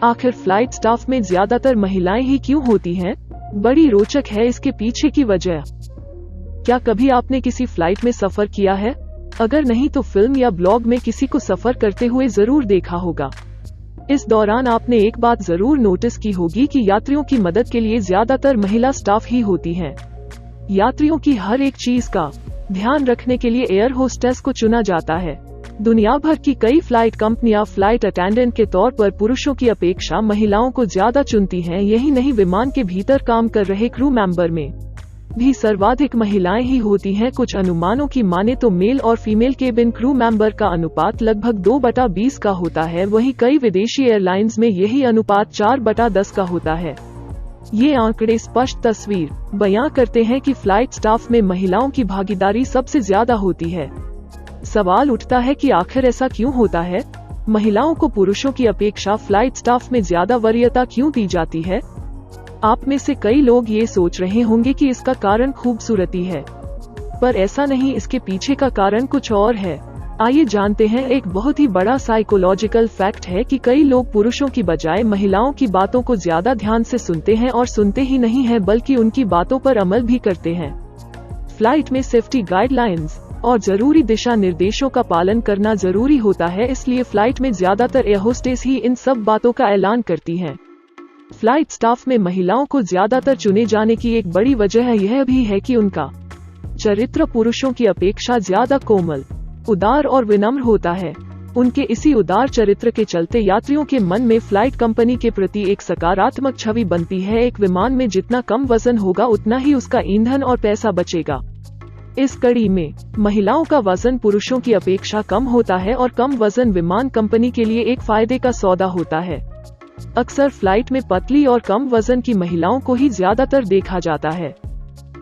आखिर flight staff में ज्यादातर महिलाएं ही क्यों होती हैं? बड़ी रोचक है इसके पीछे की वजह। क्या कभी आपने किसी फ्लाइट में सफर किया है? अगर नहीं तो फिल्म या ब्लॉग में किसी को सफर करते हुए जरूर देखा होगा। इस दौरान आपने एक बात जरूर नोटिस की होगी कि यात्रियों की मदद के लिए ज्यादातर महिला स्टाफ ही होती हैं। यात्रियों की हर एक चीज का ध्यान रखने के लिए एयर होस्टेस को चुना जाता है। दुनिया भर की कई फ्लाइट कंपनियां फ्लाइट अटेंडेंट के तौर पर पुरुषों की अपेक्षा महिलाओं को ज्यादा चुनती हैं। यही नहीं, विमान के भीतर काम कर रहे क्रू मेंबर में भी सर्वाधिक महिलाएं ही होती हैं। कुछ अनुमानों की माने तो मेल और फीमेल केबिन क्रू मेंबर का अनुपात लगभग 2/20 का होता है। वहीं कई विदेशी एयरलाइंस में यही अनुपात 4/10 का होता है। ये आंकड़े स्पष्ट तस्वीर बयां करते हैं कि फ्लाइट स्टाफ में महिलाओं की भागीदारी सबसे ज्यादा होती है। सवाल उठता है कि आखिर ऐसा क्यों होता है? महिलाओं को पुरुषों की अपेक्षा फ्लाइट स्टाफ में ज्यादा वरीयता क्यों दी जाती है? आप में से कई लोग ये सोच रहे होंगे कि इसका कारण खूबसूरती है, पर ऐसा नहीं, इसके पीछे का कारण कुछ और है। आइए जानते हैं। एक बहुत ही बड़ा साइकोलॉजिकल फैक्ट है कि कई लोग पुरुषों की बजाय महिलाओं की बातों को ज्यादा ध्यान से सुनते हैं, और सुनते ही नहीं हैं बल्कि उनकी बातों पर अमल भी करते हैं। फ्लाइट में सेफ्टी गाइडलाइंस और जरूरी दिशा निर्देशों का पालन करना जरूरी होता है, इसलिए फ्लाइट में ज्यादातर एयर होस्टेस ही इन सब बातों का ऐलान करती हैं। फ्लाइट स्टाफ में महिलाओं को ज्यादातर चुने जाने की एक बड़ी वजह यह भी है कि उनका चरित्र पुरुषों की अपेक्षा ज्यादा कोमल, उदार और विनम्र होता है। उनके इसी उदार चरित्र के चलते यात्रियों के मन में फ्लाइट कंपनी के प्रति एक सकारात्मक छवि बनती है। एक विमान में जितना कम वजन होगा उतना ही उसका ईंधन और पैसा बचेगा। इस कड़ी में महिलाओं का वजन पुरुषों की अपेक्षा कम होता है, और कम वजन विमान कंपनी के लिए एक फायदे का सौदा होता है। अक्सर फ्लाइट में पतली और कम वजन की महिलाओं को ही ज्यादातर देखा जाता है।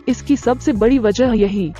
इसकी सबसे बड़ी वजह यही